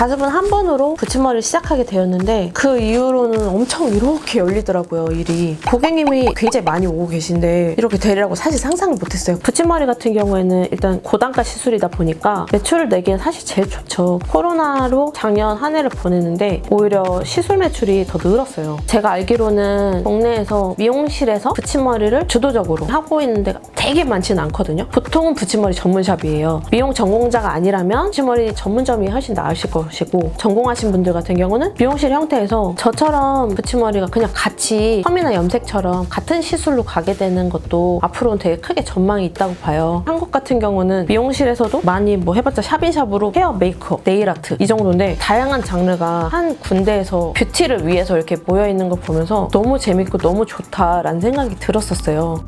가습은 한 번으로 붙임머리를 시작하게 되었는데 그 이후로는 엄청 이렇게 열리더라고요, 일이. 고객님이 굉장히 많이 오고 계신데 이렇게 되리라고 사실 상상을 못했어요. 붙임머리 같은 경우에는 일단 고단가 시술이다 보니까 매출을 내기엔 사실 제일 좋죠. 코로나로 작년 한 해를 보냈는데 오히려 시술 매출이 더 늘었어요. 제가 알기로는 국내에서 미용실에서 붙임머리를 주도적으로 하고 있는 데가 되게 많지는 않거든요. 보통은 붙임머리 전문샵이에요. 미용 전공자가 아니라면 붙임머리 전문점이 훨씬 나으실 것이고, 전공하신 분들 같은 경우는 미용실 형태에서 저처럼 붙임머리가 그냥 같이 펌이나 염색처럼 같은 시술로 가게 되는 것도 앞으로는 되게 크게 전망이 있다고 봐요. 한국 같은 경우는 미용실에서도 많이 뭐 해봤자 샵인샵으로 헤어, 메이크업, 네일아트 이 정도인데 다양한 장르가 한 군데에서 뷰티를 위해서 이렇게 모여있는 걸 보면서 너무 재밌고 너무 좋다라는 생각이 들었었어요.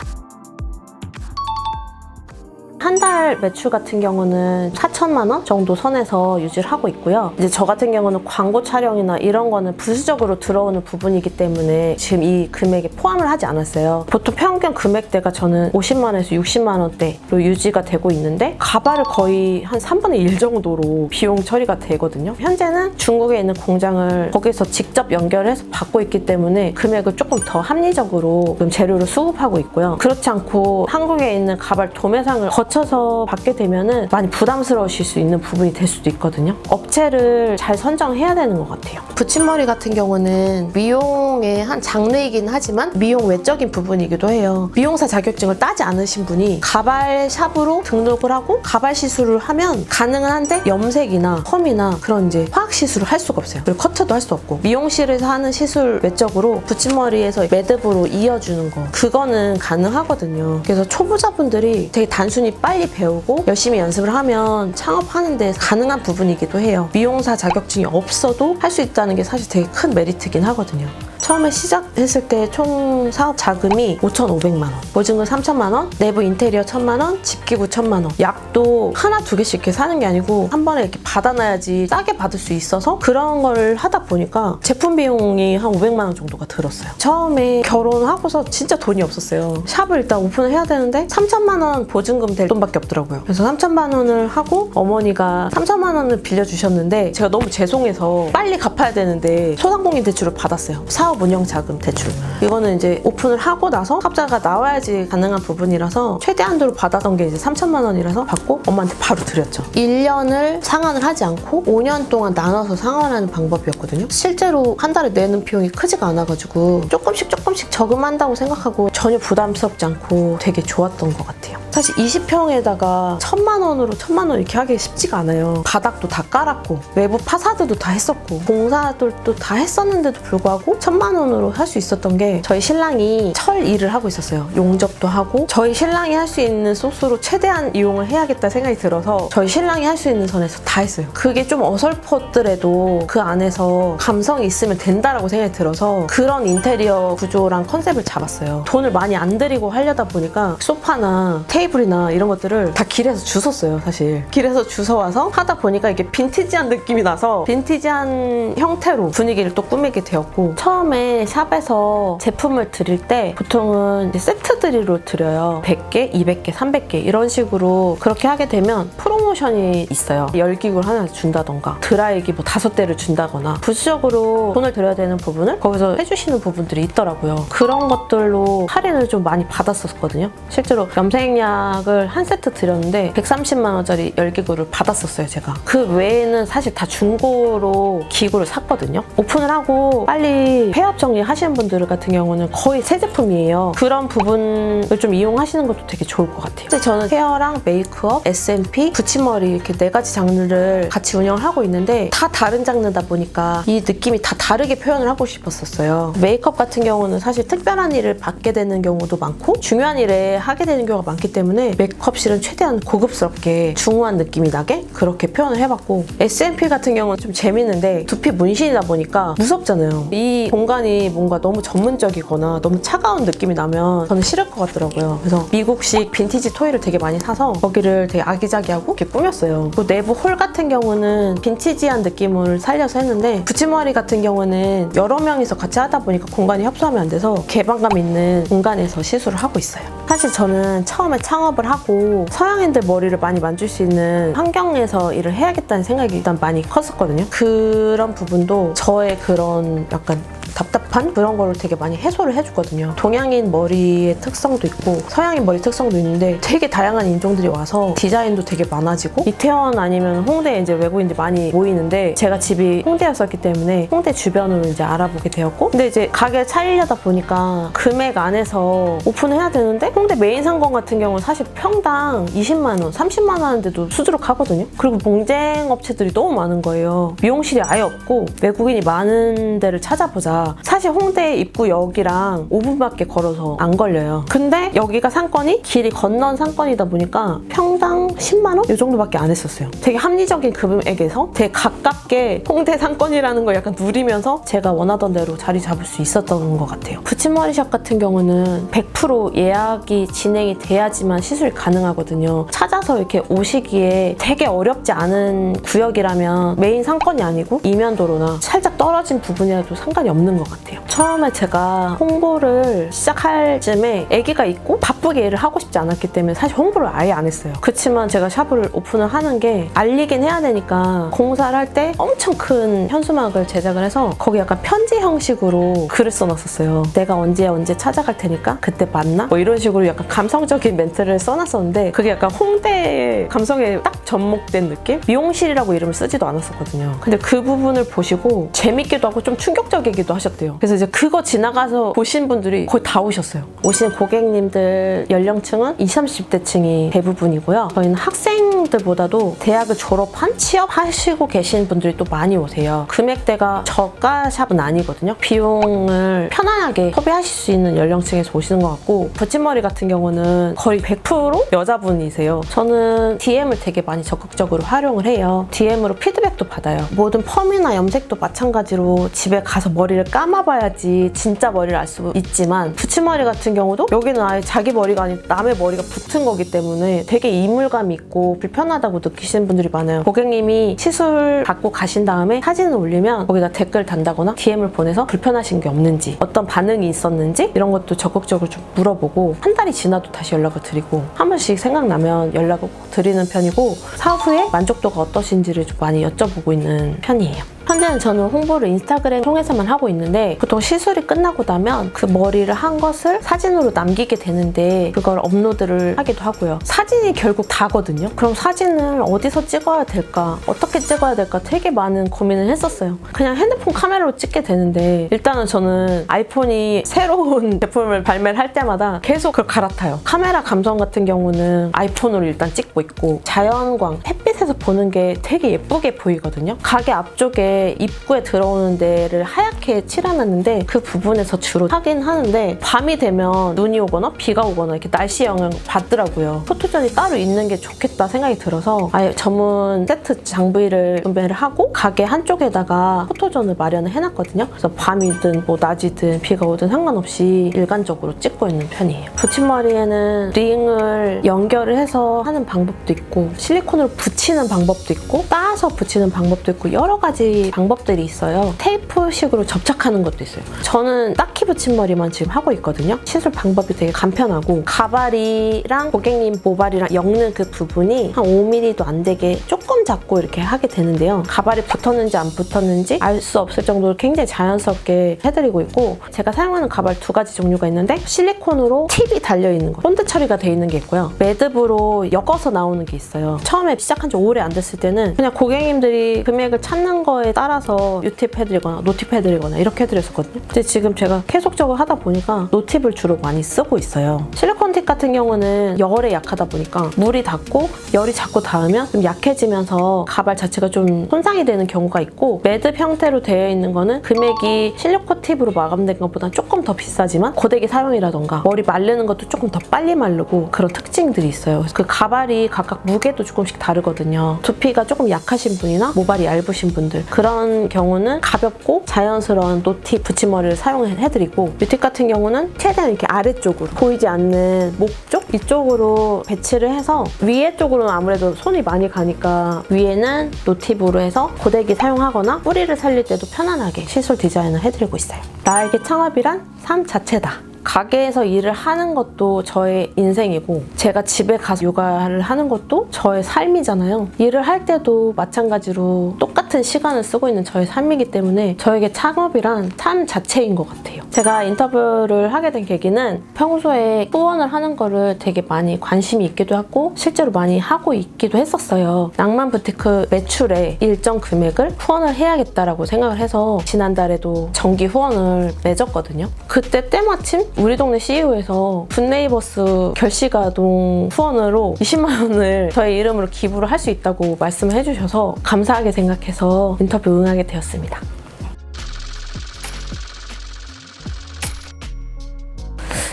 한 달 매출 같은 경우는 4천만 원 정도 선에서 유지를 하고 있고요. 이제 저 같은 경우는 광고 촬영이나 이런 거는 부수적으로 들어오는 부분이기 때문에 지금 이 금액에 포함을 하지 않았어요. 보통 평균 금액대가 저는 50만 원에서 60만 원대로 유지가 되고 있는데 가발을 거의 한 3분의 1 정도로 비용 처리가 되거든요. 현재는 중국에 있는 공장을 거기서 직접 연결해서 받고 있기 때문에 금액을 조금 더 합리적으로 재료를 수급하고 있고요. 그렇지 않고 한국에 있는 가발 도매상을 거쳐서 받게 되면은 많이 부담스러우실 수 있는 부분이 될 수도 있거든요. 업체를 잘 선정해야 되는 것 같아요. 붙임머리 같은 경우는 미용의 한 장르이긴 하지만 미용 외적인 부분이기도 해요. 미용사 자격증을 따지 않으신 분이 가발 샵으로 등록을 하고 가발 시술을 하면 가능은 한데 염색이나 펌이나 그런 이제 화학 시술을 할 수가 없어요. 그리고 커트도 할 수 없고, 미용실에서 하는 시술 외적으로 붙임머리에서 매듭으로 이어주는 거, 그거는 가능하거든요. 그래서 초보자분들이 되게 단순히 빨리 배우고 열심히 연습을 하면 창업하는 데 가능한 부분이기도 해요. 미용사 자격증이 없어도 할 수 있다는 게 사실 되게 큰 메리트긴 하거든요. 처음에 시작했을 때 총 사업 자금이 5,500만 원, 보증금 3천만 원, 내부 인테리어 1,000만 원, 집기구 1,000만 원. 약도 하나 두 개씩 이렇게 사는 게 아니고 한 번에 이렇게 받아놔야지 싸게 받을 수 있어서 그런 걸 하다 보니까 제품 비용이 한 500만 원 정도가 들었어요. 처음에 결혼하고서 진짜 돈이 없었어요. 샵을 일단 오픈을 해야 되는데 3천만 원 보증금 될 돈밖에 없더라고요. 그래서 3천만 원을 하고 어머니가 3천만 원을 빌려주셨는데 제가 너무 죄송해서 빨리 갚아야 되는데 소상공인 대출을 받았어요. 사업 운영 자금 대출. 이거는 이제 오픈을 하고 나서 합자가 나와야지 가능한 부분이라서 최대한도로 받았던 게 이제 3천만 원이라서 받고 엄마한테 바로 드렸죠. 1년을 상환을 하지 않고 5년 동안 나눠서 상환하는 방법이었거든요. 실제로 한 달에 내는 비용이 크지가 않아가지고 조금씩 저금한다고 생각하고 전혀 부담스럽지 않고 되게 좋았던 것 같아요. 사실 20평에다가 1,000만 원으로 1,000만 원 이렇게 하기 쉽지가 않아요. 바닥도 다 깔았고 외부 파사드도 다 했었고 공사들도 다 했었는데도 불구하고 1,000만 원으로 할 수 있었던 게 저희 신랑이 철 일을 하고 있었어요. 용접도 하고 저희 신랑이 할 수 있는 소스로 최대한 이용을 해야겠다 생각이 들어서 저희 신랑이 할 수 있는 선에서 다 했어요. 그게 좀 어설펐더라도 그 안에서 감성이 있으면 된다라고 생각이 들어서 그런 인테리어 구조랑 컨셉을 잡았어요. 돈을 많이 안 들이고 하려다 보니까 소파나 테이블이나 이런 것들을 다 길에서 주웠어요. 사실 길에서 주워와서 하다 보니까 이게 빈티지한 느낌이 나서 빈티지한 형태로 분위기를 또 꾸미게 되었고, 처음에 샵에서 제품을 드릴 때 보통은 이제 세트들이로 드려요. 100개, 200개, 300개 이런 식으로. 그렇게 하게 되면 프로모션이 있어요. 열기구를 하나 준다던가 드라이기 뭐 5대를 준다거나 부수적으로 돈을 들여야 되는 부분을 거기서 해주시는 부분들이 있더라고요. 그런 것들로 할인을 좀 많이 받았었거든요. 실제로 염색약을 한 세트 드렸는데 130만 원짜리 열기구를 받았었어요, 제가. 그 외에는 사실 다 중고로 기구를 샀거든요. 오픈을 하고 빨리 폐업 정리하시는 분들 같은 경우는 거의 새 제품이에요. 그런 부분을 좀 이용하시는 것도 되게 좋을 것 같아요. 이제 저는 헤어랑 메이크업, S&P, 붙임머리 이렇게 4가지 장르를 같이 운영을 하고 있는데 다 다른 장르다 보니까 이 느낌이 다 다르게 표현을 하고 싶었었어요. 메이크업 같은 경우는 사실 특별한 일을 받게 되는 경우도 많고 중요한 일에 하게 되는 경우가 많기 때문에 메이크업실은 최대한 고급스럽게 중후한 느낌이 나게 그렇게 표현을 해봤고, S&P 같은 경우는 좀 재밌는데 두피 문신이다 보니까 무섭잖아요. 이 공간이 뭔가 너무 전문적이거나 너무 차가운 느낌이 나면 저는 싫을 것 같더라고요. 그래서 미국식 빈티지 토이를 되게 많이 사서 거기를 되게 아기자기하고 이렇게 꾸몄어요. 그 내부 홀 같은 경우는 빈티지한 느낌을 살려서 했는데, 붙임머리 같은 경우는 여러 명이서 같이 하다 보니까 공간이 협소하면 안 돼서 개방감 있는 공간에서 시술을 하고 있어요. 사실 저는 처음에 창업을 하고 서양인들 머리를 많이 만질 수 있는 환경에서 일을 해야겠다는 생각이 일단 많이 컸었거든요. 그런 부분도 저의 그런 약간 답답한 그런 거를 되게 많이 해소를 해주거든요. 동양인 머리의 특성도 있고 서양인 머리 특성도 있는데 되게 다양한 인종들이 와서 디자인도 되게 많아지고 이태원 아니면 홍대에 이제 외국인들이 많이 모이는데 제가 집이 홍대였었기 때문에 홍대 주변으로 이제 알아보게 되었고 근데 이제 가게를 차리려다 보니까 금액 안에서 오픈을 해야 되는데 홍대 메인 상권 같은 경우는 사실 평당 20만 원, 30만 원 하는데도 수두룩하거든요. 그리고 경쟁 업체들이 너무 많은 거예요. 미용실이 아예 없고 외국인이 많은 데를 찾아보자. 사실 홍대 입구역이랑 5분밖에 걸어서 안 걸려요. 근데 여기가 상권이 길이 건넌 상권이다 보니까 평당 10만 원? 이 정도밖에 안 했었어요. 되게 합리적인 금액에서 되게 가깝게 홍대 상권이라는 걸 약간 누리면서 제가 원하던 대로 자리 잡을 수 있었던 것 같아요. 붙임머리샵 같은 경우는 100% 예약이 진행이 돼야지만 시술이 가능하거든요. 찾아서 이렇게 오시기에 되게 어렵지 않은 구역이라면 메인 상권이 아니고 이면도로나 살짝 떨어진 부분이라도 상관이 없는 것 같아요. 처음에 제가 홍보를 시작할 쯤에 아기가 있고 바쁘게 일을 하고 싶지 않았기 때문에 사실 홍보를 아예 안 했어요. 그렇지만 제가 샵을 오픈을 하는 게 알리긴 해야 되니까 공사를 할 때 엄청 큰 현수막을 제작을 해서 거기 약간 편지 형식으로 글을 써놨었어요. 내가 언제 찾아갈 테니까 그때 만나? 뭐 이런 식으로 약간 감성적인 멘트를 써놨었는데 그게 약간 홍대 감성에 딱 접목된 느낌? 미용실이라고 이름을 쓰지도 않았었거든요. 근데 그 부분을 보시고 재밌기도 하고 좀 충격적이기도 하셨대요. 그래서 이제 그거 지나가서 보신 분들이 거의 다 오셨어요. 오신 고객님들 연령층은 20, 30대층이 대부분이고요. 저희는 학생들보다도 대학을 졸업한 취업하시고 계신 분들이 또 많이 오세요. 금액대가 저가 샵은 아니거든요. 비용을 편안하게 소비하실 수 있는 연령층에서 오시는 것 같고 붙임머리 같은 경우는 거의 100% 여자분이세요. 저는 DM을 되게 많이 적극적으로 활용을 해요. DM으로 피드백도 받아요. 모든 펌이나 염색도 마찬가지로 집에 가서 머리를 감아봐야지 진짜 머리를 알 수 있지만 붙임머리 같은 경우도 여기는 아예 자기 머리가 아닌 남의 머리가 붙은 거기 때문에 되게 이물감이 있고 불편하다고 느끼시는 분들이 많아요. 고객님이 시술 받고 가신 다음에 사진을 올리면 거기다 댓글 단다거나 DM을 보내서 불편하신 게 없는지 어떤 반응이 있었는지 이런 것도 적극적으로 좀 물어보고 한 달이 지나도 다시 연락을 드리고 한 번씩 생각나면 연락을 꼭 드리는 편이고 사후에 만족도가 어떠신지를 좀 많이 여쭤보고 있는 편이에요. 현재는 저는 홍보를 인스타그램 통해서만 하고 있는데 보통 시술이 끝나고 나면 그 머리를 한 것을 사진으로 남기게 되는데 그걸 업로드를 하기도 하고요. 사진이 결국 다거든요. 그럼 사진을 어디서 찍어야 될까? 어떻게 찍어야 될까? 되게 많은 고민을 했었어요. 그냥 핸드폰 카메라로 찍게 되는데 일단은 저는 아이폰이 새로운 제품을 발매를 할 때마다 계속 그걸 갈아타요. 카메라 감성 같은 경우는 아이폰으로 일단 찍고 있고 자연광, 햇빛에서 보는 게 되게 예쁘게 보이거든요. 가게 앞쪽에 입구에 들어오는 데를 하얗게 칠해놨는데 그 부분에서 주로 하긴 하는데 밤이 되면 눈이 오거나 비가 오거나 이렇게 날씨 영향을 받더라고요. 포토존이 따로 있는 게 좋겠다 생각이 들어서 아예 전문 세트 장비를 구매를 하고 가게 한쪽에다가 포토존을 마련을 해놨거든요. 그래서 밤이든 뭐 낮이든 비가 오든 상관없이 일관적으로 찍고 있는 편이에요. 붙임머리에는 링을 연결을 해서 하는 방법도 있고 실리콘으로 붙이는 방법도 있고 따서 붙이는 방법도 있고 여러 가지 방법들이 있어요. 테이프식으로 접착하는 것도 있어요. 저는 딱히 붙임머리만 지금 하고 있거든요. 시술 방법이 되게 간편하고 가발이랑 고객님 모발이랑 엮는 그 부분이 한 5mm도 안 되게 조금 작고 이렇게 하게 되는데요. 가발이 붙었는지 안 붙었는지 알 수 없을 정도로 굉장히 자연스럽게 해드리고 있고 제가 사용하는 가발 2가지 종류가 있는데 실리콘으로 팁이 달려있는 거 본드 처리가 돼 있는 게 있고요. 매듭으로 엮어서 나오는 게 있어요. 처음에 시작한 지 오래 안 됐을 때는 그냥 고객님들이 금액을 찾는 거에 따라서 유팁 해드리거나 노팁 해드리거나 이렇게 해드렸었거든요. 근데 지금 제가 계속적으로 하다 보니까 노팁을 주로 많이 쓰고 있어요. 실리콘 팁 같은 경우는 열에 약하다 보니까 물이 닿고 열이 자꾸 닿으면 좀 약해지면서 가발 자체가 좀 손상이 되는 경우가 있고 매듭 형태로 되어 있는 거는 금액이 실리콘 팁으로 마감된 것보다 조금 더 비싸지만 고데기 사용이라던가 머리 마르는 것도 조금 더 빨리 마르고 그런 특징들이 있어요. 그래서 그 가발이 각각 무게도 조금씩 다르거든요. 두피가 조금 약하신 분이나 모발이 얇으신 분들 그런 경우는 가볍고 자연스러운 노팁 붙임머리를 사용해드리고 뮤팁 같은 경우는 최대한 이렇게 아래쪽으로 보이지 않는 목 쪽? 이쪽으로 배치를 해서 위에 쪽으로는 아무래도 손이 많이 가니까 위에는 노팁으로 해서 고데기 사용하거나 뿌리를 살릴 때도 편안하게 시술 디자인을 해드리고 있어요. 나에게 창업이란 삶 자체다. 가게에서 일을 하는 것도 저의 인생이고 제가 집에 가서 육아를 하는 것도 저의 삶이잖아요. 일을 할 때도 마찬가지로 똑같은 시간을 쓰고 있는 저의 삶이기 때문에 저에게 창업이란 삶 자체인 것 같아요. 제가 인터뷰를 하게 된 계기는 평소에 후원을 하는 거를 되게 많이 관심이 있기도 하고 실제로 많이 하고 있기도 했었어요. 낭만 부티크 매출의 일정 금액을 후원을 해야겠다라고 생각을 해서 지난달에도 정기 후원을 맺었거든요. 그때 때마침 우리 동네 CEO에서 굿네이버스 결시가동 후원으로 20만 원을 저의 이름으로 기부를 할 수 있다고 말씀을 해주셔서 감사하게 생각해서 인터뷰 응하게 되었습니다.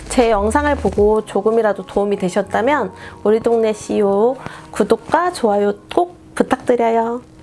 제 영상을 보고 조금이라도 도움이 되셨다면 우리 동네 CEO 구독과 좋아요 꼭 부탁드려요.